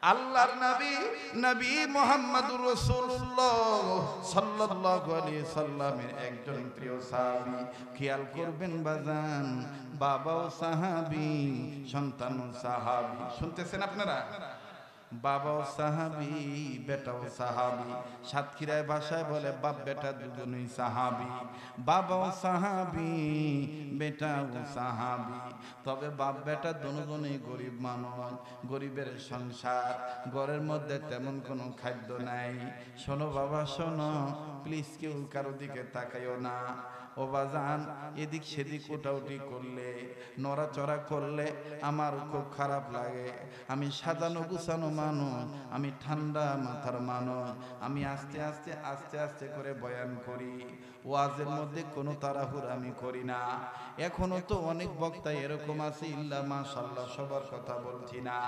আল্লাহর নবী নবী মুহাম্মদুর রাসূলুল্লাহ সাল্লাল্লাহু আলাইহি সাল্লামের একজন প্রিয় সাহাবী। খেয়াল করবেন বাজান, বাবাও সাহাবী, সন্তানও সাহাবী। শুনতেছেন আপনারা? বাবাও সাহাবী, বেটাও সাহাবী। সাতক্ষীরায় ভাষায় বলে বাপ বেটা দুজনেই সাহাবী। বাবাও সাহাবী, বেটাও সাহাবী। তবে বাপ বেটা দুজনেই গরিব মানুষ, গরিবের সংসার, ঘরের মধ্যে তেমন কোনো খাদ্য নাই। শোনো বাবা শোনো, প্লিজ কেউ কারো দিকে তাকাইও না। ও বাজান, এদিক সেদিক ওটাউটি করলে, নড়াচড়া করলে আমার খুব খারাপ লাগে। আমি সাজানো গুছানো মানুষ, আমি ঠান্ডা মাথার মানুষ। আমি আস্তে আস্তে আস্তে আস্তে করে বয়ান করি। ওয়াজের মধ্যে কোনো তাড়াহুড়ো আমি করি না। এখনো তো অনেক বক্তা এরকম আছে, ইল্লা মাশাআল্লাহ, সবার কথা বলছি না।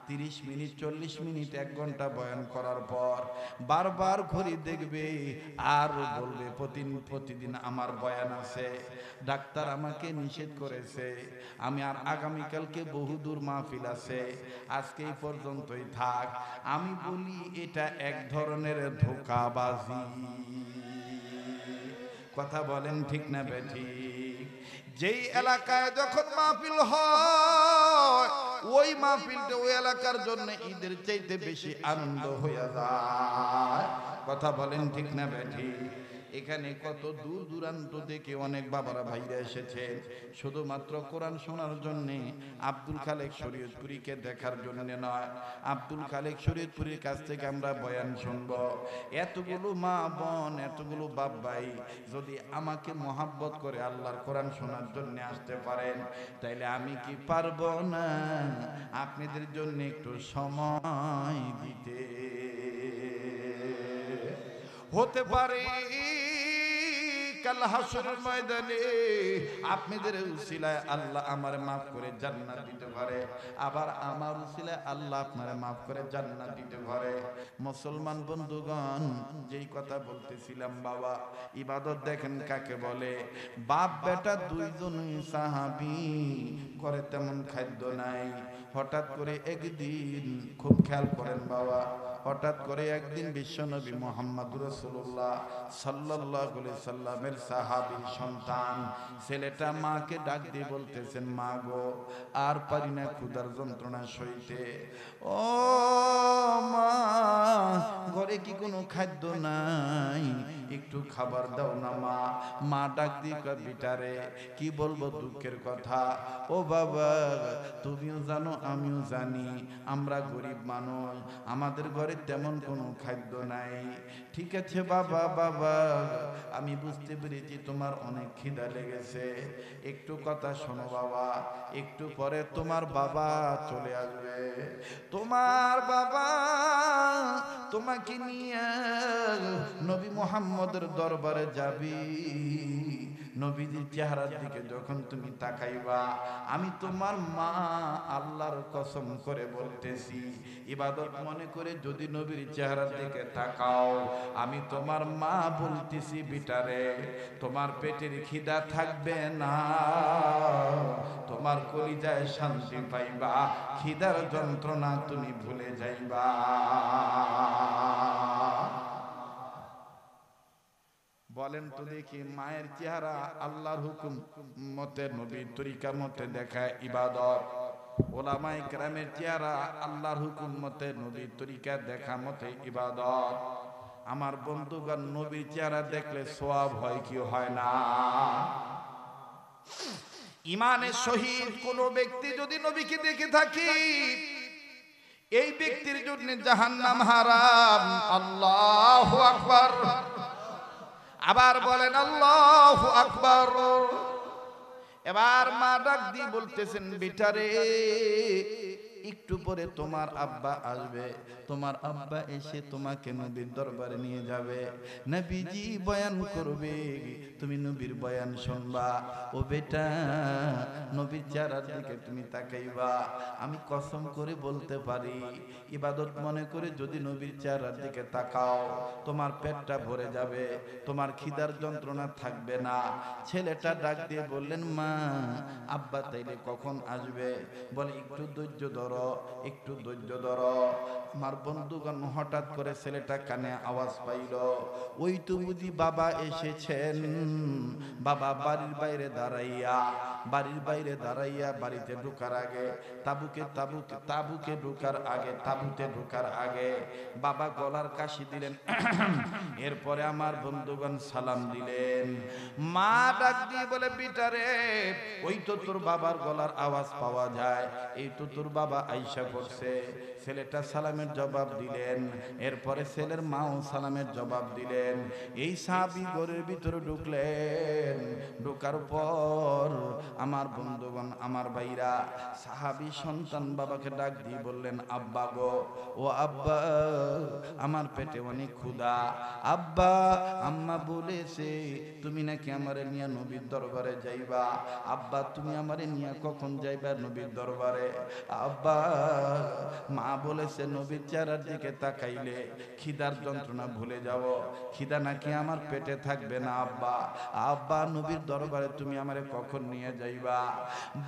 30 মিনিট 40 মিনিট 1 ঘন্টা বয়ান করার পর বারবার ঘড়ি দেখবে আর বলবে প্রতিদিন আমার বয়ান আছে। ডাক্তার আমাকে নিষেধ করেছে, আমি আর আগামীকালকে বহুদূর মাহফিল আছে, আজকে এই পর্যন্তই থাক। আমি বলি এটা এক ধরনের ধোঁকাবাজি। কথা বলেন ঠিক না বেঠিক? যেই এলাকায় যখন মাহফিল হয়, ওই মাহফিলটা ওই এলাকার জন্য ঈদের চাইতে বেশি আনন্দ হয়ে যায়। কথা বলেন ঠিক না বেঠিক? এখানে কত দূর দূরান্ত থেকে অনেক বাবারা ভাইরা এসেছে শুধুমাত্র কোরআন শোনার জন্যে। আব্দুল খালেক শরীয়তপুরীকে দেখার জন্য নয়, আব্দুল খালেক শরীয়তপুরীর কাছ থেকে আমরা বয়ান শুনব। এতগুলো মা বোন, এতগুলো বাপ ভাই যদি আমাকে মহাব্বত করে আল্লাহর কোরআন শোনার জন্য আসতে পারেন, তাইলে আমি কি পারবো না আপনাদের জন্য একটু সময় দিতে? হতে পারে কাল হাসরের ময়দানে আপনাদের উসিলায় আল্লাহ আমারে মাফ করে জান্নাত দিতে পারে, আবার আমার উসিলায় আল্লাহ আপনারে মাফ করে জান্নাত দিতে পারে। মুসলমান বন্ধুগণ, যেই কথা বলতেছিলাম বাবা, ইবাদত দেখেন কাকে বলে। বাপ বেটা দুইজনই সাহাবী, করে তেমন খাদ্য নাই। হঠাৎ করে একদিন, খুব খেয়াল করেন বাবা, হঠাৎ করে একদিন বিশ্বনবী মুহাম্মদ রাসূলুল্লাহ সাল্লাল্লাহু আলাইহি সাল্লামের সাহাবী সন্তান ছেলেটা মাকে ডাক দিয়ে বলতেছেন, মা গো, আর পারি না ক্ষুধার যন্ত্রণা সইতে। ও মা, ঘরে কি কোনো খাদ্য নাই? একটু খাবার দাও না মা। মা ডাক দিয়ে কয়, বিটারে কি বলবো দুঃখের কথা। ও বাবা, তুমিও জানো আমিও জানি, আমরা গরিব মানুষ, আমাদের ঘরে তেমন কোনো খাদ্য নাই। ঠিক আছে বাবা, বাবা আমি বুঝতে পেরেছি তোমার অনেক খিদা লেগেছে। একটু কথা শোনো বাবা, একটু পরে তোমার বাবা চলে আসবে। তোমার বাবা তোমাকে নিয়ে নবী মুহাম্মদের দরবারে যাবি। নবীজির চেহারার দিকে যখন তুমি তাকাইবা, আমি তোমার মা আল্লাহর কসম করে বলতেছি, ইবাদত মনে করে যদি নবীর চেহারার দিকে তাকাও, আমি তোমার মা বলতেছি, বিটারে তোমার পেটের খিদা থাকবে না, তোমার কলিজায় শান্তি পাইবা, খিদার যন্ত্রণা তুমি ভুলে যাইবা। বলেন তো দেখি, মায়ের চেহারা আল্লাহর হুকুম মতে, নবীর তরিকা মতে দেখা ইবাদত, ওলামায়ে কেরামের চেহারা আল্লাহর হুকুম মতে, নবীর তরিকা দেখা মতে ইবাদত। আমার বন্ধুগণ, নবীর চেহারা দেখলে সওয়াব হয় কি হয় না? ইমানের সহিত কোন ব্যক্তি যদি নবীকে দেখে থাকি, এই ব্যক্তির জন্য জাহান্নাম হারাম। আল্লাহু আকবার। আবার বলেন আল্লাহু আকবার। এবার মা ডাক দিয়ে বলতেছেন, বেটারে একটু পরে তোমার আব্বা আসবে, তোমার আব্বা এসে তোমাকে নবীর দরবারে নিয়ে যাবে, নবীজি বয়ান করবে, তুমি নবীর বয়ান শুনবা। ও বেটা, নবীর চেহারার দিকে তুমি তাকাইবা। আমি কসম করে বলতে পারি, ইবাদত মনে করে যদি নবীর চেহারার দিকে তাকাও, তোমার পেটটা ভরে যাবে, তোমার খিদার যন্ত্রণা থাকবে না। ছেলেটা ডাক দিয়ে বললেন, মা আব্বা তাইলে কখন আসবে? বলে একটু ধৈর্য ধরো, ধরো, একটু ধৈর্য ধরো। আমার বন্ধুগণ, হঠাৎ করে ছেলেটা কানে আওয়াজ পাইল, ওই তো বুঝি বাবা এসেছেন। বাবা বাড়ির বাইরে দাঁড়াইয়া, বাড়িতে ঢোকার আগে, তাবুতে ঢোকার আগে বাবা গলার কাশি দিলেন। এরপরে আমার বন্ধুগণ সালাম দিলেন। মা ডাক দিয়ে বলে, বিটারে, ওই তো তোর বাবার গলার আওয়াজ পাওয়া যায়, এই তো তোর বাবা আইসা করছে। ছেলেটা সালামের জবাব দিলেন। এরপরে ছেলের মাও সালামের জবাব দিলেন। এই সাহাবী ঘরের ভিতরে ঢুকলেন। ঢোকার পর আমার বন্ধুগণ, আমার ভাইরা, সাহাবী সন্তান বাবাকে ডাক দিয়ে বললেন, আব্বা গো, ও আব্বা, আমার পেটে অনেক ক্ষুধা। আব্বা, আম্মা বলেছে তুমি নাকি আমারে নিয়ে নবীর দরবারে যাইবা। আব্বা, তুমি আমারে নিয়ে কখন যাইবা নবীর দরবারে? আব্বা, মা বলেছে নবীর চেহারার দিকে তাকাইলে খিদার যন্ত্রণা ভুলে যাব, খিদা নাকি আমার পেটে থাকবে না। আব্বা, আব্বা, নবীর দরবারে তুমি আমারে কখন নিয়ে যাইবা?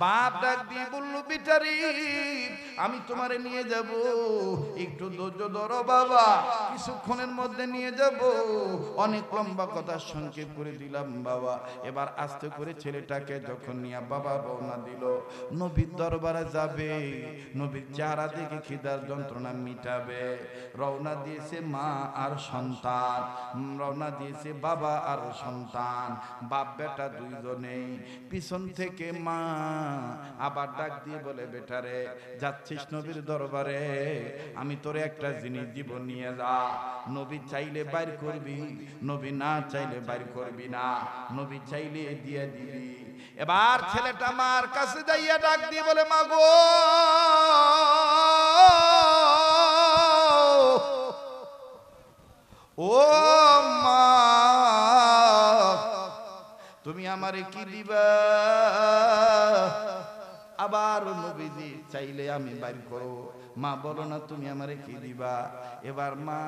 বাপ ডাক দিয়ে বলল, বিটারি, আমি তোমারে নিয়ে যাব, একটু ধৈর্য ধরো বাবা, কিছুক্ষণের মধ্যে নিয়ে যাব। অনেক লম্বা কথা সংক্ষেপ করে দিলাম বাবা। এবার আস্তে করে ছেলেটাকে যখন নিয়ে বাবা রওনা দিল, নবীর দরবারে যাবে, নবীর চেহারা দেখে খিদার যন্ত্রণা মিটাবে। রওনা দিয়েছে মা আর সন্তান, রওনা দিয়েছে বাবা আর সন্তান, বাপ বেটা দুইজনেই। পিছন থেকে মা আবার ডাক দিয়ে বলে, বেটারে, যাচ্ছিস নবীর দরবারে, আমি তোরে একটা জিনিস দিব, নিয়ে যা। নবী চাইলে বাইর করবি, নবী না চাইলে বাইর করবি না, নবী চাইলে দিয়ে দিবি। এবার ছেলেটা মার কাছে যাইয়া ডাক দিয়ে বলে, মা গো, ও মা, তুমি আমারে কি দিবা? আবার নবীজি চাইলে আমি বাইর করব, মা বলো না তুমি আমারে কি দিবা? এবার মা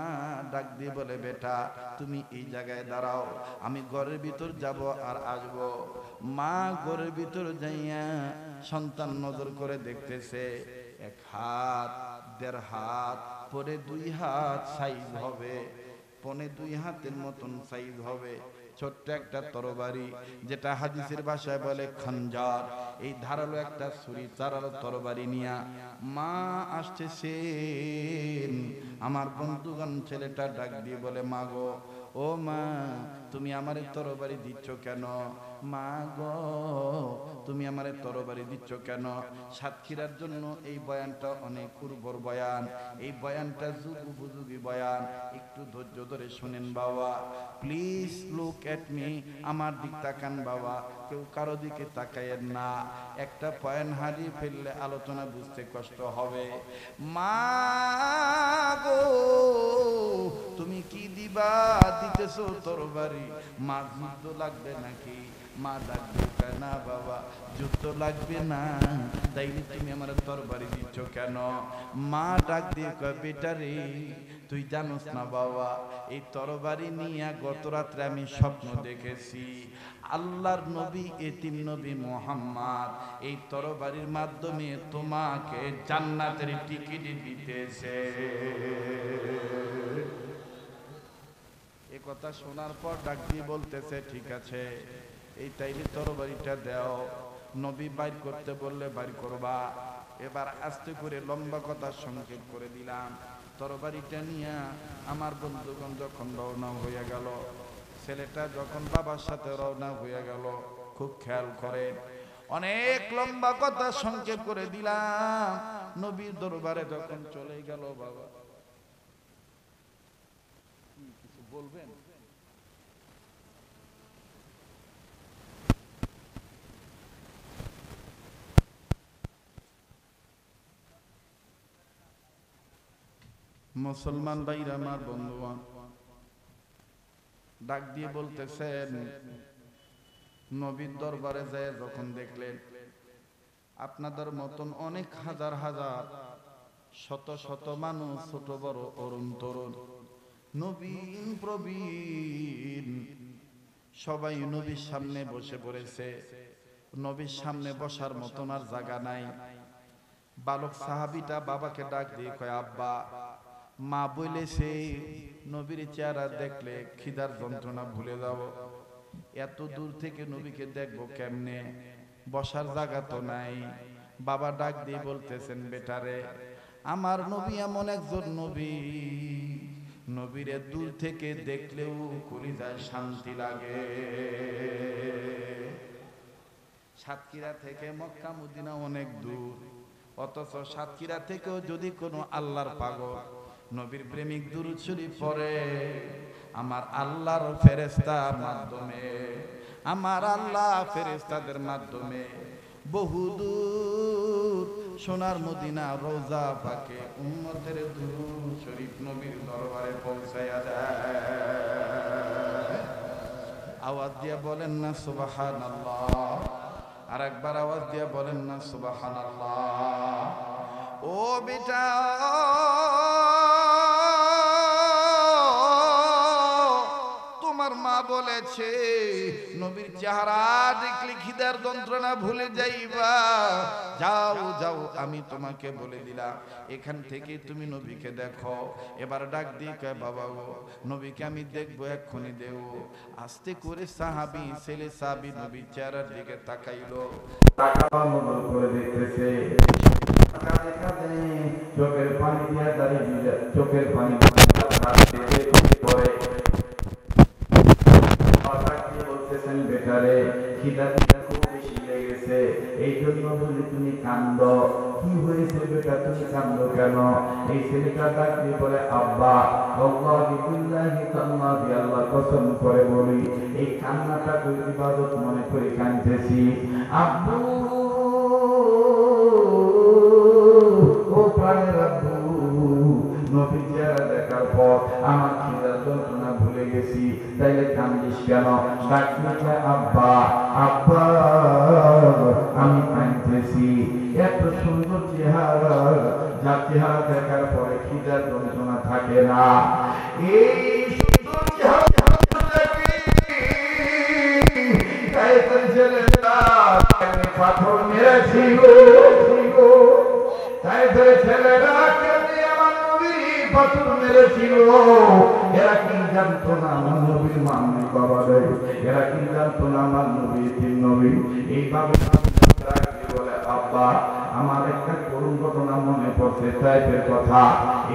ডাক দিয়ে বলে, বেটা, তুমি এই জায়গায় দাঁড়াও, আমি ঘরের ভিতর যাব আর আসব। মা ঘরের ভিতর যাইয়া সন্তান নজর করে দেখতেছে, 1 হাত 1.5 হাত, পরে 2 হাত সাইজ হবে, পনে 2 হাতের মতন সাইজ হবে, ছোট্ট একটা তরবারি, যেটা হাদিসের ভাষায় বলে খঞ্জার। এই ধারালো একটা ছুরি চারালো তরবারি নিয়া মা আসতেছে। আমার বন্ধুগণ, ছেলেটা ডাক দিয়ে বলে, মা গো, ও মা, তুমি আমারে তরবারি দিচ্ছ কেন? মা গো, তুমি আমারে তরবারি দিচ্ছ কেন? সাতক্ষীরার জন্য এই বয়ানটা অনেক উর্বর বয়ান, এই বয়ানটা যুগোপযোগী বয়ান, একটু ধৈর্য ধরে শুনেন বাবা, প্লিজ লুক এট মি, আমার দিক তাকান বাবা, কেউ কারো দিকে তাকায়েন না। একটা পয়েন্ট হারিয়ে ফেললে আলোচনা বুঝতে কষ্ট হবে। মা গো, তুমি কি দিবা? দিতেছো তরবারি, মা যুদ্ধ লাগবে নাকি? মা ডাকবে, না বাবা, যুদ্ধ লাগবে না, তাইলে তুমি আমার তরবারি দিচ্ছ কেন? মা ডাক দিয়ে কয়, বেটারে, তুই জানোস না বাবা, এই তরবারি নিয়ে গত রাত্রে আমি স্বপ্ন দেখেছি, আল্লাহর নবী, এতিম নবী মুহাম্মদ এই তরবারির মাধ্যমে তোমাকে জান্নাতের টিকিট দিতেছে। এই কথা শোনার পর ডাক দিয়ে বলতেছে, ঠিক আছে, এই তাইলে তরবারিটা দাও, নবী বাইর করতে বললে বাইর করবা। এবার আস্তে করে লম্বা কথা সংক্ষেপ করে দিলাম। তরবারিটা নিয়ে আমার বন্ধুগণ যখন রওনা হয়ে গেল, ছেলেটা যখন বাবার সাথে রওনা হয়ে গেল, খুব খেয়াল করেন, অনেক লম্বা কথা সংক্ষেপ করে দিলাম। নবীর দরবারে যখন চলে গেল, বাবা কিছু বলবেন? মুসলমান ভাইরা, আমার বন্ধুগণ, ডাক দিয়ে বলতেছেন, নবীর দরবারে যায় যখন দেখলেন আপনাদের মতন অনেক হাজার হাজার শত শত মানুষ, ছোট বড়, অরুণ তরুণ, নবীন প্রবীণ, সবাই নবীর সামনে বসে পড়েছে। নবীর সামনে বসার মতন আর জায়গা নাই। বালক সাহাবীটা বাবাকে ডাক দিয়ে কয়, আব্বা, মা বলেছে নবীর চেহারা দেখলে খিদার যন্ত্রণা ভুলে যাব। এত দূর থেকে নবীকে দেখবো কেমনে, বসার জায়গা তো নাই। বাবা ডাক দিয়ে বলতেছেন, বেটারে, আমার নবী এমন একজন নবী, নবীরে দূর থেকে দেখলেও কলিজায় শান্তি লাগে। সাতক্ষীরা থেকে মক্কা মদিনা অনেক দূর, অথচ সাতক্ষীরা থেকেও যদি কোনো আল্লাহর পাগল নবীর প্রেমিক দুরূদ শরীফ পড়ে, আমার আল্লাহর ফেরেশতার মাধ্যমে, আমার আল্লাহ ফেরেশতাদের মাধ্যমে বহুদূর সোনার মদিনা রওজা পাকে উম্মতের দুরূদ শরীফ নবীর দরবারে পৌঁছায়া যায়। আওয়াজ দিয়ে বলেন না সুবহানাল্লাহ? আর একবার আওয়াজ দিয়ে বলেন না সুবহানাল্লাহ? ও বেটা, তোমার মা বলেছে নবীর চেহারা দেখলে খিদার যন্ত্রণা ভুলে যাইবা। যাও যাও, আমি তোমাকে বলে দিলাম, এখান থেকে তুমি নবীকে দেখো। এবার ডাক দিয়ে কয়, বাবা গো, নবীকে আমি দেখবো, এক্ষুনি দেব। আস্তে করে সাহাবী, ছেলে সাহাবী নবীর চেহারার দিকে তাকাইলো, তাকানোর করে দেখতেছে, চোখের পানি দিয়ে দাঁড়িয়ে, চোখের পানি পরে বলতেছেন, বেটারে, খিদা খুব বেশি লেগেছে, এই জন্য বলি তুমি কান্দ। কি হয়েছে বেটা, তুমি কান্দ কেন? এই ছেলেটা ডাক দিয়ে বলে, আব্বা, আল্লাহি বিল্লাহি তাআল্লাহি, আল্লাহ কসম করে বলি, এই কান্নাটা তুই ইবাদত মনে করে কাঁদতেছি। আব্বু, ও প্রাণের আব্বু, নবীর চেহারা দেখার পর আমার খিদার যন্ত্রণা ভুলে গেছি, তাইলে কান্দিস কেন? ডাকতে, আব্বা, আব্বা, আমি কাঁদতেছি, এত সুন্দর চেহারা, যার চেহারা দেখার পরে খিদার যন্ত্রণা থাকে না, এই সুন্দর চেহারা পাথর মেরেছিল, তাই ধরে ছেলেরা আমার নবীর পাথর মেরেছিল। এরা কি জানতো না আমার নবীর মামনি বাবা দেয়? এরা কি জানতো না আমার নবী তিন নবী? এইভাবে বলে, আব্বা, আমার একটা করুণ ঘটনা মনে পড়ছে, তাইপের কথা,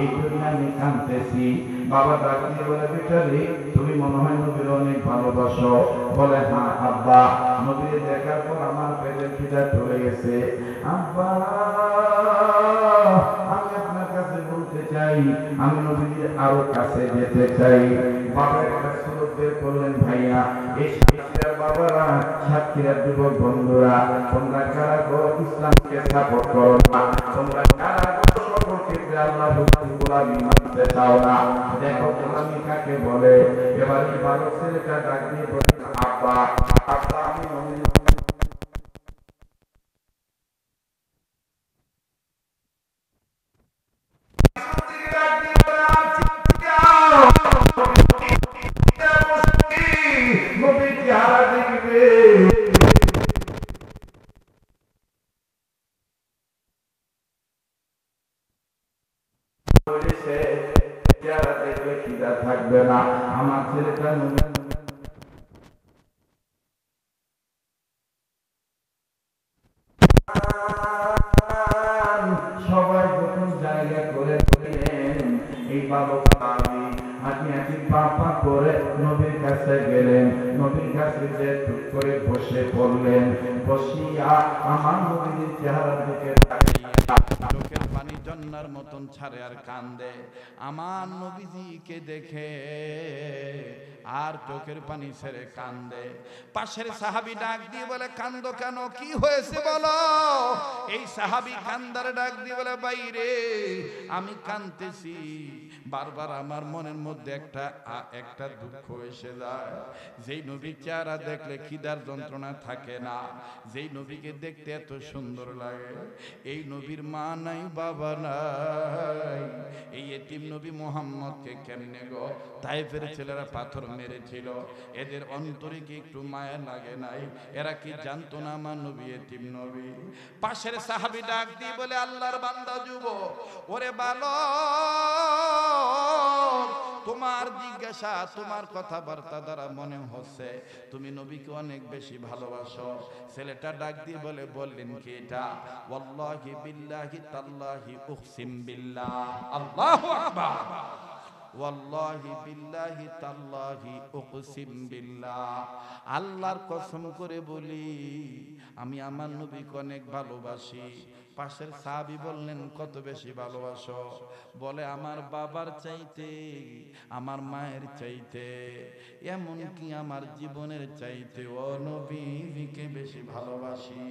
এই জন্য আমি কাঁদতেছি। বাবা ডাকিয়ে বলে, বেটারে, তুমি মনে হয় নবীর অনেক ভালোবাসো। বলে, হ্যাঁ আব্বা, নবীর দেখার পর আমার পেটের খিদা চলে গেছে। আব্বা, আমি আপনার কাছে বলতে চাই, আমি নবীর আরো কাছে যেতে চাই। বাবা একটা সুযোগ বের করলেন, ভাইয়া, এই সাতক্ষীরার বাবারা, সাতক্ষীরার যুবক বন্ধুরা, তোমরা কারা গো ইসলামকে সাপোর্ট করো না? তোমরা কারা গো সকল ক্ষেত্রে আল্লাহ গোলামি মানতে চাও না? দেখো গোলামি কাকে বলে। এবার এই বালক ছেলেটা ডাক দিয়ে বলে, আব্বা, আব্বা, আমি থাকবে না, আমার ছেলেটা সবাই যখন জায়গা করে দিলেন, এই বালক হাঁটি হাঁটি পা পা করে নবীর কাছে গেলেন। নবীর কাছে যে টুক করে বসে পড়লেন, বসিয়া আমার নবীর চেহারার দিকে চোখের পানি জন্নার মতন ছাড়ে আর কান্দে। আমার নবীজিকে দেখে আর চোখের পানি ছেড়ে কান্দে। পাশের সাহাবী ডাক দিয়ে বলে, কান্দো কেন, কি হয়েছে বলো? এই সাহাবী কান্দার ডাক দিয়ে বলে, বাইরে, আমি কাঁদতেছি, বারবার আমার মনের মধ্যে একটা দুঃখ এসে যায়। যেই নবীর চেহারা দেখলে খিদার যন্ত্রণা থাকে না, যেই নবীকে দেখতে এত সুন্দর লাগে, এই নবীর মা নাই, বাবা নাই, এই এতিম নবী মুহাম্মদকে কেমনে গো তায়েফের ছেলেরা পাথর মেরেছিল, এদের অন্তরে কি একটু মায়া লাগে নাই? এরা কি জানতো না আমার নবী এতিম নবী? পাশের সাহাবী ডাক দিয়ে বলে, আল্লাহর বান্দা যুবক, ওরে বালক, তোমার জিজ্ঞাসা, তোমার কথাবার্তা দ্বারা মনে হচ্ছে তুমি নবীকে অনেক বেশি ভালোবাসো। ছেলেটা ডাক দিয়ে বলে, বললেন কি এটা? ওয়াল্লাহি বিল্লাহি তাল্লাহি উকসিম বিল্লাহ, আল্লাহু আকবার, ওয়াল্লাহি বিল্লাহি তাল্লাহি উকসিম বিল্লাহ, আল্লাহর কসম করে বলি আমি আমার নবীকে অনেক ভালোবাসি। পাশের সাহাবী বললেন, কত বেশি ভালোবাসো? বলে, আমার বাবার চাইতে, আমার মায়ের চাইতে, এমন কি আমার জীবনের চাইতে ও নবীকে বেশি ভালোবাসি।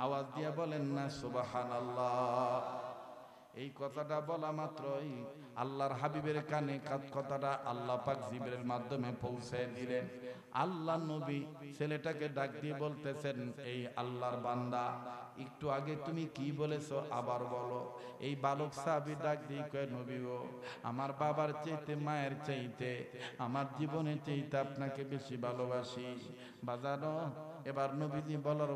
আওয়াজ দিয়া বলেন না সুবহানাল্লাহ। এই কথাটা বলা মাত্রই আল্লাহর হাবিবের কানে কথাটা আল্লাহ পাক জিবরিলের মাধ্যমে পৌঁছে দিলেন। আল্লাহ নবী ছেলেটাকে ডাক দিয়ে বলতেছেন, এই আল্লাহর বান্দা, একটু আগে তুমি কি বলেছো আবার বলো। এই বালক সাহাবী ডাক দিয়ে কয়, নবী গো, আমার বাবার চাইতে, মায়ের চাইতে, আমার জীবনের চাইতে আপনাকে বেশি ভালোবাসি। বাজানো এবার নবীজি বলার,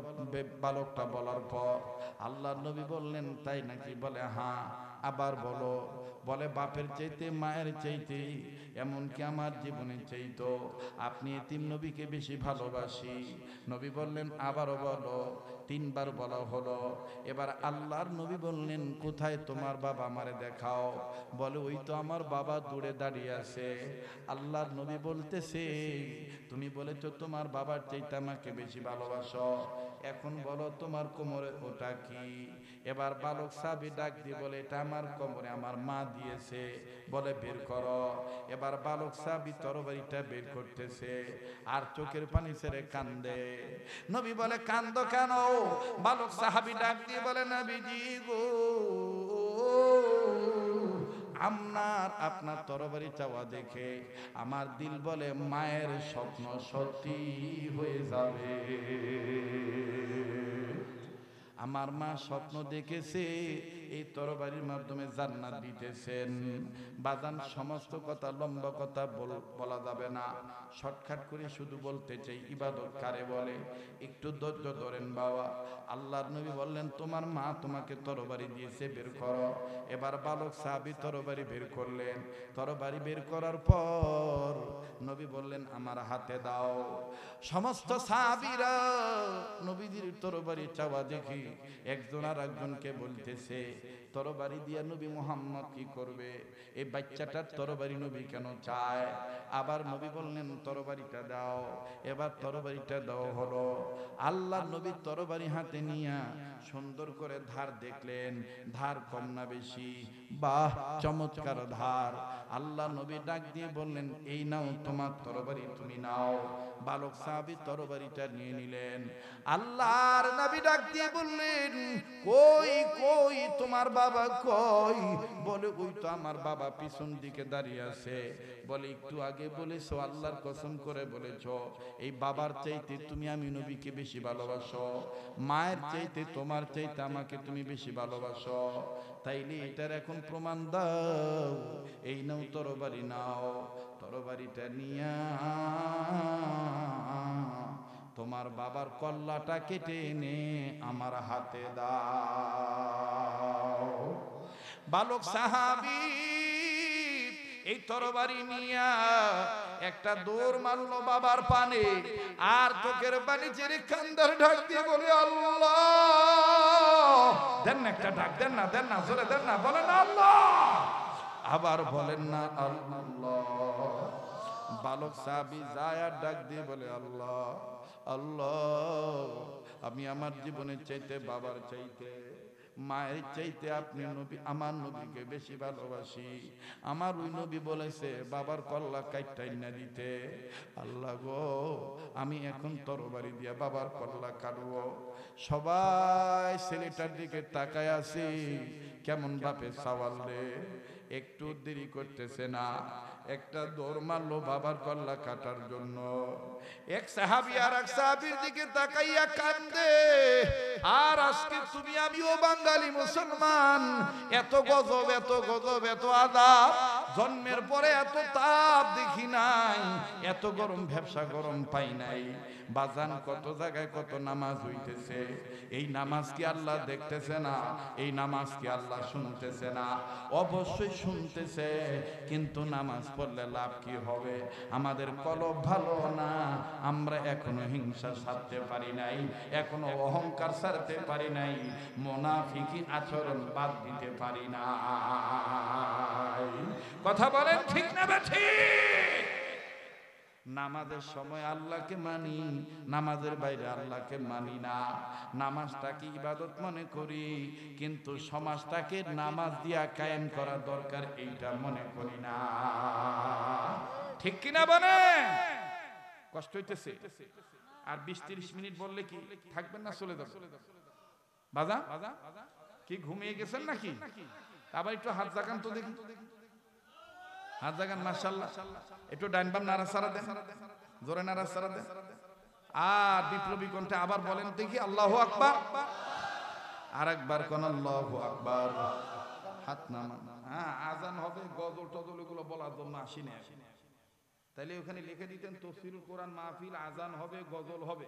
বালকটা বলার পর আল্লাহ নবী বললেন, তাই নাকি? বলে, হ্যাঁ, আবার বলো। বলে, বাপের চাইতে, মায়ের চাইতে, এমনকি আমার জীবনের চাইতো আপনি এতিম নবীকে বেশি ভালোবাসি। নবী বললেন, আবারও বলো। তিনবার বলা হলো। এবার আল্লাহর নবী বললেন, কোথায় তোমার বাবা, আমারে দেখাও। বলে, ওই তো আমার বাবা দূরে দাঁড়িয়ে আছে। আল্লাহর নবী বলতেছে, তুমি বলেছো তোমার বাবার চাইতে আমাকে বেশি ভালোবাসো, এখন বলো তোমার কোমরে ওটা কি? এবার বালক সাহাবী ডাক দিয়ে বলে, এটা আমার কোমরে আমার মা দিয়েছে। বলে, বের করো। এবার বালক সাহাবী তরবারিটা বের করতেছে আর চোখের পানি ছেড়ে কান্দে। নবী বলে, কান্দো কেন? বালক সাহাবী ডাক দিয়ে বলে, নবীজি গো, আপনার তরবারি চাওয়া দেখে আমার দিল বলে মায়ের স্বপ্ন সত্যি হয়ে যাবে। আমার মা স্বপ্ন দেখেছে এই তরবারির মাধ্যমে জান্নাত দিতেছেন। বাজান, সমস্ত কথা লম্বা কথা বলা যাবে না, শর্টকাট করে শুধু বলতে চাই, ইবাদত কারে বলে একটু ধৈর্য ধরেন বাবা। আল্লাহর নবী বললেন, তোমার মা তোমাকে তরবারি দিয়েছে, বের করো। এবার বালক সাহাবী তরবারি বের করলেন। তরবারি বের করার পর নবী বললেন, আমার হাতে দাও। সমস্ত সাহাবীরা নবীজির তরবারি চাওয়া দেখি একজন আর একজনকে বলতেছে, তরবারি দিয়া নবী মুহাম্মদ কি করবে? এই বাচ্চাটার তরবারি নবী কেন চায়? আবার নবী বললেন, তরবারিটা দাও। এবার তরবারিটা দাও হলো। আল্লাহ নবী তরবারি হাতে নিয়া সুন্দর করে ধার দেখলেন, ধার কম না বেশি? বাহ, চমৎকার ধার। আল্লাহ নবী ডাক দিয়ে বললেন, এই নাও তোমার তরবারি, তুমি নাও। বালক সাহাবী তরবারিটা নিয়ে নিলেন। আল্লাহর নবী ডাক দিয়ে বললেন, কই কই তোমার বাবা কই? বলে, ওই তো আমার বাবা পিছন দিকে দাঁড়িয়ে আছে। বলে, একটু আগে বলেছো, আল্লাহর কসম করে বলেছো, এই বাবার চাইতে তুমি আমি নবীকে বেশি ভালোবাসো, মায়ের চাইতে, তোমার চাইতে আমাকে তুমি বেশি ভালোবাসো। তাইলে এটার এখন প্রমাণ দাও। এই নাও তরবারি, নাও। তরবারিটা নিয়া তোমার বাবার কল্লাটা কেটে এনে আমার হাতে দাও। বালক সাহাবী এই তরবারি নিয়া একটা দৌড় মারলো বাবার পানে, আর চোখের পানি ছেড়ে কান্দার ঢাক দিয়ে বলে, আল্লাহ দেন না, একটা ডাক দেন না, দেন না, জোরে দেন না, বলেন না আল্লাহ। আবার বলেন না আল্লাহ। বালক সাহাবী যায় আর ডাক দিয়ে বলে, আল্লাহ আল্লাহ, আমি আমার জীবনের চাইতে, বাবার চাইতে, মায়ের চাইতে আপনি নবী, আমার নবীকে বেশি ভালোবাসি। আমার ওই নবী বলেছে বাবার কল্লা কাইটাই না দিতে। আল্লাহ গো, আমি এখন তরবারি দিয়া বাবার কল্লা কাটবো। সবাই ছেলেটার দিকে তাকায় আছে, কেমন বাপের সওয়াল রে। একটু দেরি করতেছে না, একটা দৌড় মারলো বাবার কল্লা কাটার জন্য। এক সাহাবী আর এক সাহাবীর দিকে তাকাইয়া কান্দে। আর আজকে তুমি আমিও বাঙালি মুসলমান, এত গজব এত গজব এত আযাব জন্মের পরে এত তাপ দেখি নাই, এত গরম ভ্যাপসা গরম পাই নাই। বাজান কত জায়গায় কত নামাজ হইতেছে, এই নামাজ কি আল্লাহ দেখতেছে না? এই নামাজ কি আল্লাহ শুনতেছে না? অবশ্যই শুনতেছে, কিন্তু নামাজ পড়লে লাভ কি হবে? আমাদের কলব ভালো না, আমরা এখনো হিংসা ছাড়তে পারি নাই, এখনো অহংকার ছাড়তে পারি নাই, মুনাফিকি আচরণ বাদ দিতে পারি না। কথা বলেন ঠিক না ঠিক? নামাজের সময় আল্লাহকে মানি, নামাজের বাইরে আল্লাহকে মানি না। নামাজটাকে ইবাদত মনে করি, কিন্তু সমাজটাকে নামাজ দিয়া কায়েম করা দরকার এইটা মনে করি না। ঠিক কিনা বলে? কষ্ট হইতেছে? আর 20-30 মিনিট বললে কি থাকবেন না চলে যাবেন? বাজা কি ঘুমিয়ে গেছেন নাকি? আবার একটু হাত জাগান তো দেখি, হাত জাগান। মাশাআল্লাহ, একটু ডাইন বাম নাড়াচাড়া দেন, জোরে নাড়াচাড়া দেন। আর বিপ্লবী কণ্ঠে আবার বলেন দেখি আল্লাহু আকবার। আরেকবার কোন আল্লাহু আকবার। হাত নামান। হ্যাঁ, আজান হবে, গজল টজল এগুলো বলার জন্য আসি না। তাইলে ওখানে লিখে দিতেন তাফসীরুল কোরআন মাহফিল, আজান হবে, গজল হবে,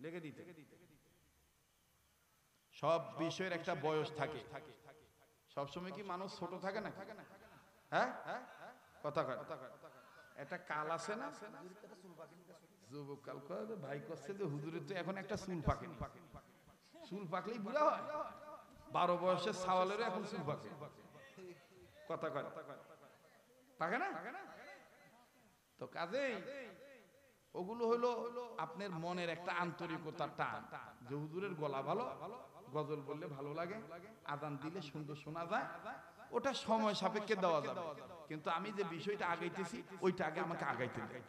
লিখে দিতেন। সব বিষয়ের একটা বয়স থাকে। সবসময় কি মানুষ ছোট থাকে না? হ্যাঁ, কথা কয় একটা কাল আছে না, যুবক কাল কয় ভাই করছে যে হুজুরের তো এখন একটা চুল পাকে, চুল পাকলেই বুড়া হয়। 12 বয়সের সাওয়ালেরও এখন চুল পাকে। কথা কয় পাকে না? তো কাজেই ওগুলো হলো আপনার মনের একটা আন্তরিকতার টান, যে হুজুরের গলা ভালো, গজল বললে ভালো লাগে, আজান দিলে সুন্দর শোনা যায়, ওটা সময় সাপেক্ষে দেওয়া যাবে। কিন্তু আমি যে বিষয়টা আগাইতেছি ওইটা আগে আমাকে আগাইতে হবে।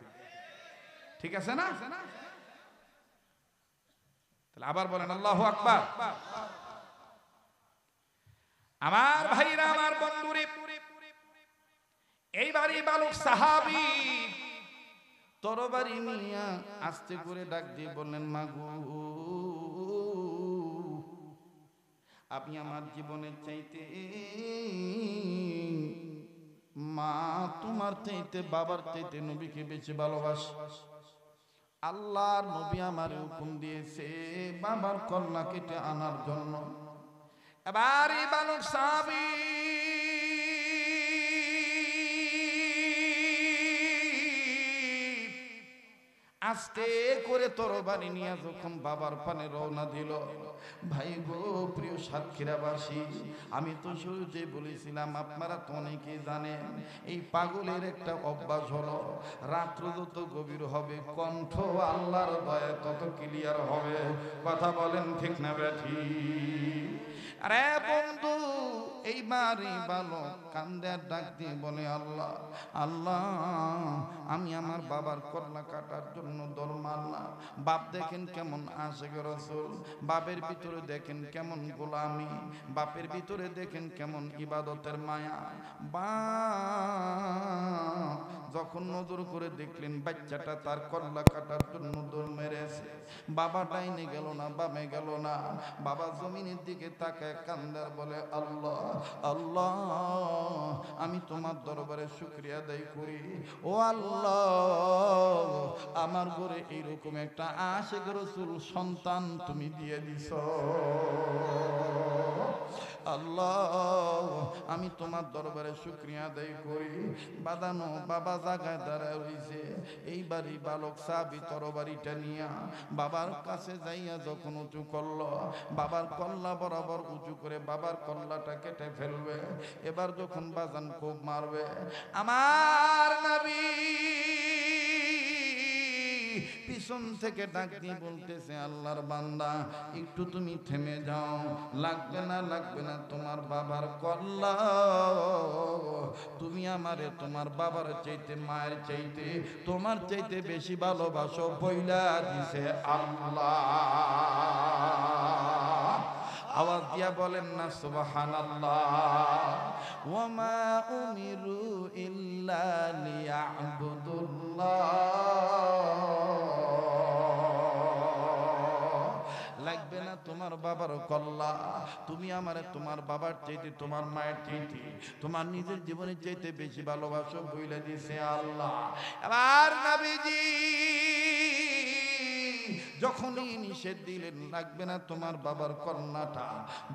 ঠিক আছে না? তাহলে আবার বলেন আল্লাহু আকবার। আমার ভাইরা, আমার বন্ধুরে, এইবারই বালক সাহাবী তরবারি নিয়ে আস্তে করে ডাক দিয়ে বললেন, মাগো আপনি আমার জীবনের চাইতে, মা তোমার চাইতে, বাবার চাইতে নবীকে বেশি ভালোবাসি। আল্লাহর নবী আমার হুকুম দিয়েছে বাবার কন্যা কেটে আনার জন্য। এবার এই বালক সাহাবী আস্তে করে তরবারি নিয়ে যখন বাবার পানে রওনা দিল, ভাই গো প্রিয় সাতক্ষীরাবাসী, আমি তো শুরুতে বলেছিলাম, আপনারা তো অনেকেই জানেন, এই পাগলের একটা অভ্যাস হলো, রাত্র যত গভীর হবে কণ্ঠ আল্লাহর দয়া তত ক্লিয়ার হবে। কথা বলেন ঠিক না বেঠি? আরে বন্ধু, এইবারই বালক কান্দে ডাক দিয়ে বলে, আল্লাহ আল্লাহ, আমি আমার বাবার কল্লা কাটার জন্য দর মারলাম। বাপ দেখেন কেমন আশিক রাসূল, বাপের ভিতরে দেখেন কেমন গোলামি, বাপের ভিতরে দেখেন কেমন ইবাদতের মায়া। বাপ যখন নজর করে দেখলেন বাচ্চাটা তার কল্লা কাটার জন্য দৌড় মেরেছে, বাবা ডাইনে গেল না, বামে গেল না, বাবা জমিনের দিকে তাকায় কান্দার বলে, আল্লাহ আল্লাহ, আমি তোমার দরবারে শুকরিয়া আদায় করি। ও আল্লাহ, আমার ঘরে এইরকম একটা আশিক রাসূল সন্তান তুমি দিয়ে দিছ। আল্লাহ, আমি তোমার দরবারে শুকরিয়া আদায় করি। বাদানো বাবা জায়গায় দাঁড়ায় রইছে। এইবারই বালক সাহাবী তরবারিটা নিয়া বাবার কাছে যাইয়া যখন উঁচু করলো, বাবার কল্লা বরাবর উঁচু করে বাবার কল্লাটা কেটে ফেলবে। এবার যখন বাজান খুব মারবে, আমার নবী পিছন থেকে ডাক দিয়ে বলতেছে, আল্লাহর বান্দা একটু তুমি থেমে যাও, লাগবে না লাগবে না তোমার বাবার কল্লা, তুমি আমারে তোমার বাবার চাইতে, মায়ের চাইতে, তোমার চাইতে বেশি ভালোবাসো বইলা দিছে আল্লাহ। আওয়াজ দিয়া বলেন না সুবহানাল্লাহ। ওয়ামা উমিরু ইল্লা লিয়াবুদুল্লাহ। লাগবে না তোমার বাবার কল্লা, তুমি আমারে তোমার বাবার চাইতে, তোমার মায়ের চাইতে, তোমার নিজের জীবনের চাইতে বেশি ভালোবাসো বইলে দিছে আল্লাহ। এবার নবীজি যখনই নিষেধ দিলেন লাগবে না তোমার বাবার কন্যাটা,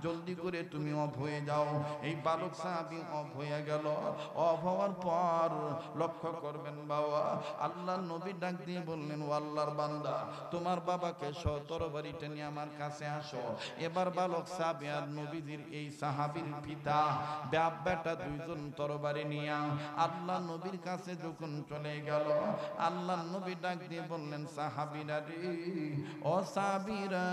জলদি করে তুমি অফ হয়ে যাও। এই বালক সাহাবী অফ হয়ে গেল। অফ হওয়ার পর লক্ষ্য করবেন বাবা, আল্লাহ নবী ডাক দিয়ে বললেন, ও আল্লাহর বান্দা, তোমার বাবাকে তরবারিটা নিয়ে আমার কাছে আসো। এবার বালক সাহাবী আর নবীজির এই সাহাবীর পিতা বাপ বেটা দুইজন তরবারি নিয়ে আল্লাহ নবীর কাছে যখন চলে গেল, আল্লাহ নবী ডাক দিয়ে বললেন, সাহাবীরা রে, ও সাহাবীরা,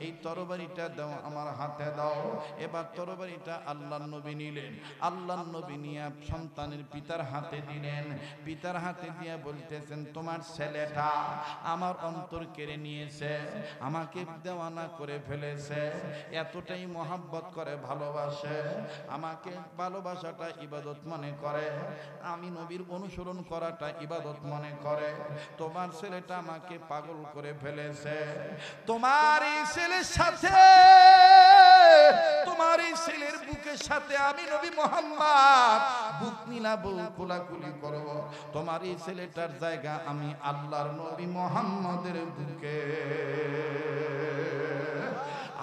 এই তরবারিটা দাও, আমার হাতে দাও। এবার তরবারিটা আল্লাহ নবী নিলেন। আল্লাহ নবী নিয়ে সন্তানের পিতার হাতে দিলেন। পিতার হাতে দিয়ে বলতেছেন, তোমার ছেলেটা আমার অন্তর কেড়ে নিয়েছে, আমাকে দেওয়ানা করে ফেলেছে, এতটাই মহাব্বত করে, ভালোবাসে আমাকে। ভালোবাসাটা ইবাদত মনে করে, আমি নবীর অনুসরণ করাটা ইবাদত মনে করে। তোমার ছেলেটা আমাকে পাগল করে ফেলেছে। তোমার এই ছেলের সাথে, তোমার এই ছেলের বুকের সাথে আমি নবী মুহাম্মদ বুক মিলাবো, কোলাকুলি করব। তোমার এই ছেলেটার জায়গা আমি আল্লাহর নবী মুহাম্মদের বুকে।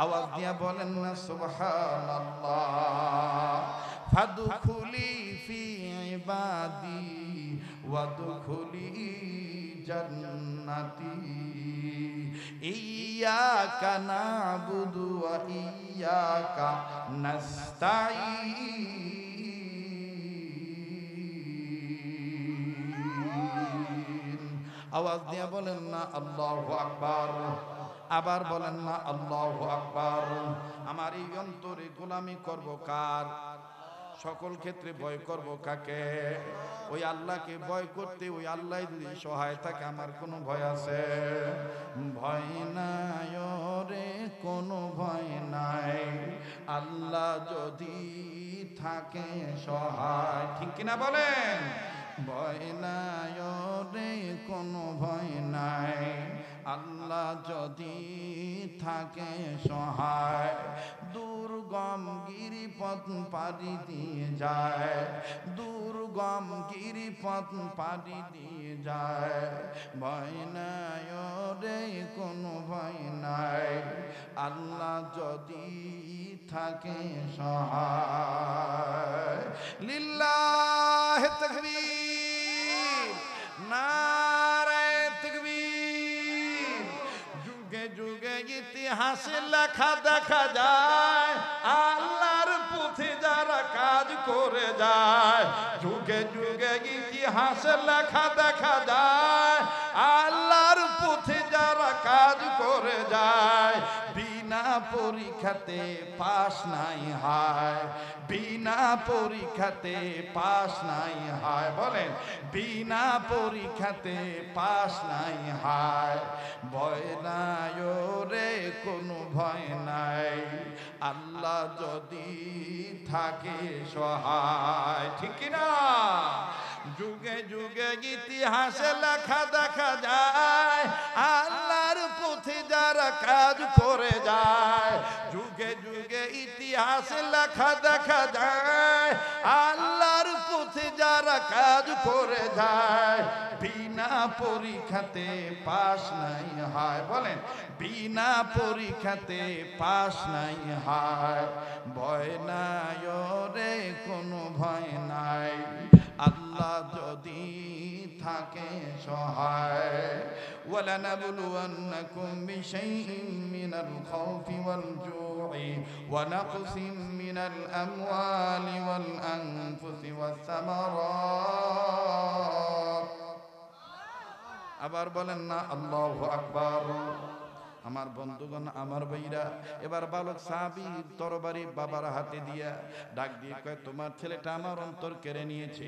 আওয়াজ দিয়া বলেন না সুবহানাল্লাহ। ফাদখুলি ফি ইবাদি ওয়াদখুলি জান্নাতি ইয়্যাকা না'বুদু ওয়া ইয়্যাকা নাস্তাঈন। আওয়াজ দিয়া বলেন না আল্লাহু আকবার। আবার বলেন না আল্লাহু আকবার। আমার এই অন্তরে গোলামি করব কার? সকল ক্ষেত্রে ভয় করব কাকে? ওই আল্লাহকে ভয় করতে, ওই আল্লাহ যদি সহায় থাকে, আমার কোনো ভয় আছে? ভয় নাই রে, কোনো ভয় নাই, আল্লাহ যদি থাকে সহায়। ঠিক কিনা বলেন? ভয় নাই রে, কোনো ভয় নাই, আল্লাহ যদি থাকে সহায়। দুর্গম গিরিপথ পাড়ি দিয়ে যায়, দুর্গম গিরিপথ পাড়ি দিয়ে যায়। ভয় নাই রে, কোনো ভয় নাই, আল্লাহ যদি থাকে সহায়। লিল্লাহি তাকবীর, নারায়ে তাকবীর। যুগে যুগে ইতিহাসে লেখা দেখা যায়, আল্লাহর পথে যারা কাজ করে যায়। যুগে যুগে ইতিহাসে লেখা দেখা যায়, আল্লাহর পথে যারা কাজ করে যায়। বিনা পরীক্ষাতে পাস নাই হয়, বিনা পরীক্ষাতে পাস নাই হয়। বলেন, বিনা পরীক্ষাতে পাস নাই হয়। ভয় নাই রে, কোনো ভয় নাই, আল্লাহ যদি থাকে সহায়। ঠিক কিনা? যুগে যুগে ইতিহাসে লেখা দেখা যায়, আল্লাহর পথে যারা কাজ করে যায়। যুগে যুগে ইতিহাসে লেখা দেখা যায়, আল্লাহর পথে যারা কাজ করে যায়। বিনা পরীক্ষাতে পাস নাই হয়। বলেন, বিনা পরীক্ষাতে পাস নাই হয়। ভয় নাই রে, কোনো ভয় নাই, আল্লাহ যদি থাকে সহায়। ওয়ালানাবলুওয়ান্নাকুম বিশাইইন মিনাল খাউফি ওয়াল জু'i ওয়া নাকসিম মিনাল আমওয়ালি ওয়াল আনফুসি ওয়াস সামারাত। আবার বলেন না আল্লাহু আকবার। আমার বন্ধুগণ, আমার ভাইরা, এবার বালক সাহাবী তরবারি বাবার হাতে দিয়া ডাক দিয়ে কয়, তোমার ছেলেটা আমার অন্তর কেড়ে নিয়েছে,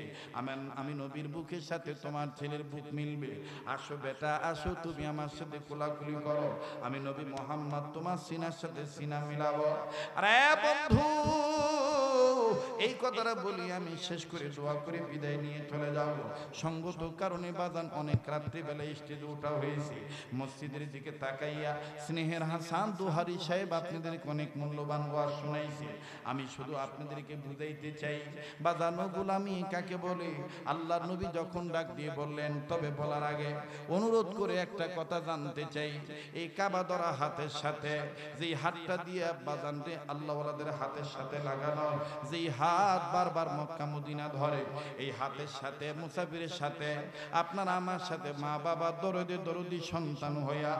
আমি নবীর বুকের সাথে তোমার ছেলের বুক মিলবে। আসো বেটা, আসো, তুমি আমার সাথে কোলাকুলি করো, আমি নবী মুহাম্মদ তোমার সিনার সাথে সিনা মিলাবো। আরে বন্ধু, এই কথাটা বলি আমি শেষ করে দোয়া করে বিদায় নিয়ে চলে যাব। সঙ্গত কারণে বাজান অনেক রাত্রিবেলা স্টেজে ওঠা হয়েছে। মসজিদের দিকে তাকাইয়া স্নেহের হাসান দুহারি সাহেব আপনাদেরকে অনেক মূল্যবান ওয়াজ শোনাইছে। আমি শুধু আপনাদেরকে বুঝাইতে চাই বাজানো গোলামি কাকে বলে। আল্লাহর নবী যখন ডাক দিয়ে বললেন, তবে বলার আগে অনুরোধ করে একটা কথা জানতে চাই। এই কাবা ধরা হাতের সাথে যেই হাতটা দিয়ে বাজান রে আল্লাহ ওয়ালাদের হাতের সাথে লাগানো, যেই হাত বারবার মক্কা মদিনা ধরে, এই হাতের সাথে মুসাফিরের সাথে আপনার আমার সাথে মা বাবা দরদে দরদি সন্তান হইয়া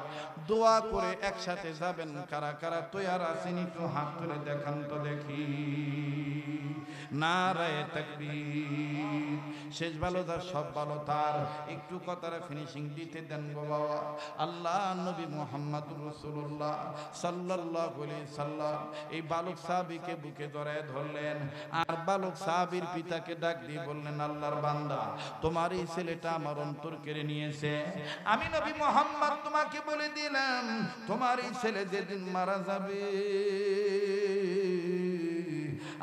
দোয়া করে একসাথে যাবেন। কারা কারা তৈয়ার আছেন একটু হাত তুলে দেখান তো দেখি। নারায়ে তাকবীর। শেষ ভালো তার সব ভালো তার, একটু কথার ফিনিশিং দিতে দেন গো বাবা। আল্লাহ নবী মুহাম্মদুর রাসূলুল্লাহ সাল্লাল্লাহু আলাইহি সাল্লাম এই বালক সাহাবীকে বুকে জড়ায় ধরলেন, আর বালক সাহাবীর পিতাকে ডাক দিয়ে বললেন, আল্লাহর বান্দা, তোমার এই ছেলেটা আমার অন্তর কেড়ে নিয়েছে। আমি নবী মুহাম্মদ তোমাকে বলে দিলাম, তোমার এই ছেলে যেদিন মারা যাবে,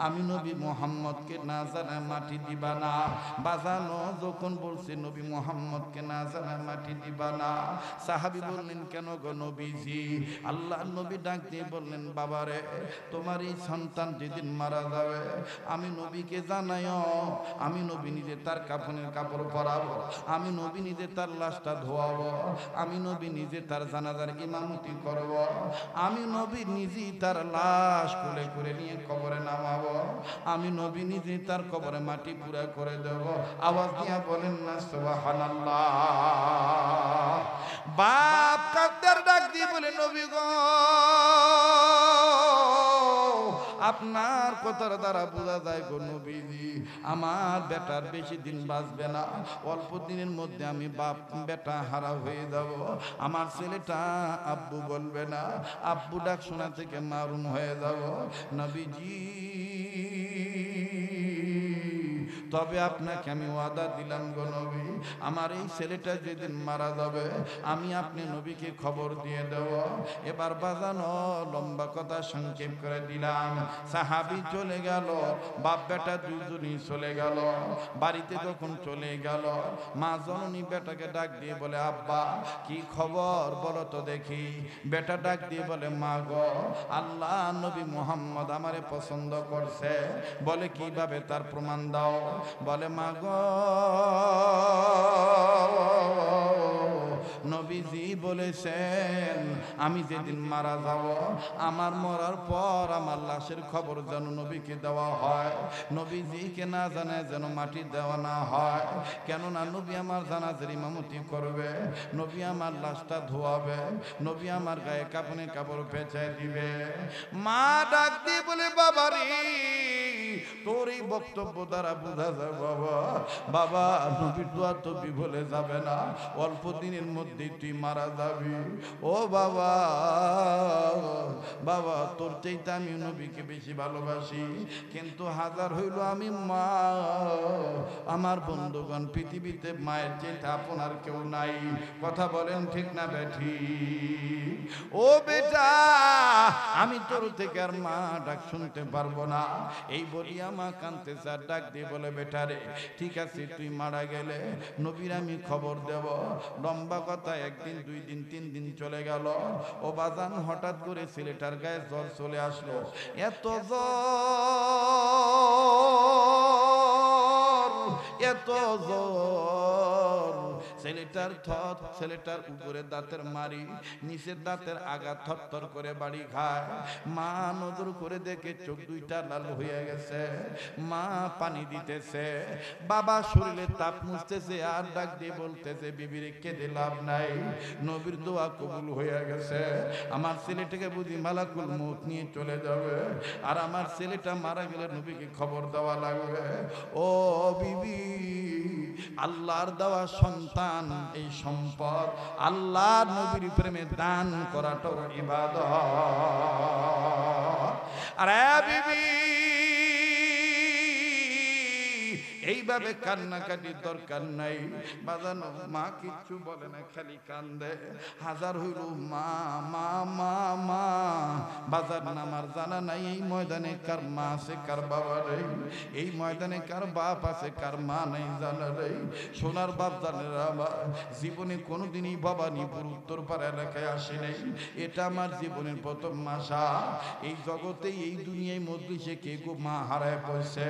আমি নবী মুহাম্মদকে না জানায় মাটি দিবা না। বাজানো যখন বলছে নবী মুহাম্মদকে না জানায় মাটি দিবা না, সাহাবী বললেন, কেন গো নবীজি? আল্লাহর নবী ডাক দিয়ে বললেন, বাবারে, তোমার এই সন্তান যেদিন মারা যাবে, আমি নবীকে জানাইও, আমি নবী নিজে তার কাফনের কাপড় পরাবো, আমি নবী নিজে তার লাশটা ধোয়াবো, আমি নবী নিজে তার জানাজার ইমামতি করব, আমি নবী নিজে তার লাশ কোলে করে নিয়ে কবরে নামাবো, আমি নবী নিজে তার কবরে মাটি পুরা করে দেব। আওয়াজ দিয়া বলেন না সুবহানাল্লাহ। বাপ কাদের ডাক দিয়ে বলে, নবী গো, আপনার কথার দ্বারা বোঝা যায় গো নবীজি, আমার বেটার বেশি দিন বাঁচবে না, অল্প দিনের মধ্যে আমি বাপ বেটা হারা হয়ে যাব। আমার ছেলেটা আব্বু বলবে না, আব্বু ডাক শোনা থেকে মারুম হয়ে যাব। নবীজি, তবে আপনাকে আমি ওয়াদা দিলাম গো নবী, আমার এই ছেলেটা যেদিন মারা যাবে, আমি আপনি নবীকে খবর দিয়ে দেব। এবার বাজানো লম্বা কথা সংক্ষেপ করে দিলাম। সাহাবী চলে গেল, বাপ বেটা দুজনই চলে গেল। বাড়িতে যখন চলে গেল, মা জননী বেটাকে ডাক দিয়ে বলে, আব্বা কি খবর বলো তো দেখি। বেটা ডাক দিয়ে বলে, মা গো, আল্লাহ নবী মুহাম্মদ আমারে পছন্দ করছে। বলে, কিভাবে তার প্রমাণ দাও। বলে, মা গো, নবীজি বলেছেন আমি যেদিন মারা যাব, আমার মরার পর আমার লাশের খবর যেন নবীকে দেওয়া হয়, নবীজিকে না জানায় যেন মাটি দেওয়া না হয়। কেননা নবী আমার জানাজার ইমামতি করবে, নবী আমার লাশটা ধোয়াবে, নবী আমার গায়ে কাফনের কাপড় পেঁচায় দিবে। মা ডাক দিয়ে বলে, বাবা রে, তোর এই বক্তব্য দ্বারা বোঝা যায় বাবা, বাবা নবীর দোয়া তো বিফলে যাবে না, অল্প দিনের মধ্যেই তুই মারা যাবি। ও বাবা, বাবা তোর চাইতে আমি নবীকে বেশি ভালোবাসি, কিন্তু হাজার হইল আমি মা, আমার বন্ধুগণ পৃথিবীতে মায়ের চাইতে আপনার কেউ নাই। কথা বলেন ঠিক না বেঠি? ও বেটা, আমি তোর থেকে আর মা ডাক শুনতে পারবো না। এই বলিয়া মা কানতে চার ডাক দিয়ে বলে, বেটা রে, ঠিক আছে তুই মারা গেলে নবীর আমি খবর দেব। লম্বা কথা, একদিন দুই দিন তিন দিন চলে গেল। ও বাজান, হঠাৎ করে ছেলেটার গায়ে জ্বর চলে আসলো। এত জ্বর, এত জ্বর, ছেলেটার উপরে দাঁতের মারি, নিচের দাঁতের আগা থরথর করে বাড়ি খায়। মা নজর করে দেখে চোখ দুইটা লাল হয়ে গেছে। মা পানি দিতেছে, বাবা শরীরে তাপ মুছতেছে, আর ডাক দিয়ে বলতেছে, বিবিরে কেঁদে লাভ নাই, নবীর দোয়া কবুল হয়ে গেছে। আমার ছেলেটাকে বুঝি মালাকুল মউত নিয়ে চলে যাবে, আর আমার ছেলেটা মারা গেলে নবীকে খবর দেওয়া লাগবে। ও বিবি, আল্লাহর দেওয়া সন্তান, এই সম্পদ আল্লাহর নবীর প্রেমে দান করাটা ইবাদত। আরে বিবি, এইভাবে কান্নাকাটির দরকার নাই বাজানো। মা কিচ্ছু বলে না, খালি কান্দে। হাজার হইল মা মা মা মা, বাজার নামার জানা নাই এই ময়দানে কার মা আছে কার বাবা নেই, এই ময়দানে কার বাপ আছে কার মা নেই জানা নেই। সোনার বাপ জানের আমার জীবনে কোনোদিনই ভবানীপুর উত্তরপাড়া এলাকায় আসে নাই। এটা আমার জীবনের প্রথম মাসা। এই জগতে এই দুনিয়ায় মজলিসে কে গো মা হারায় পড়ছে।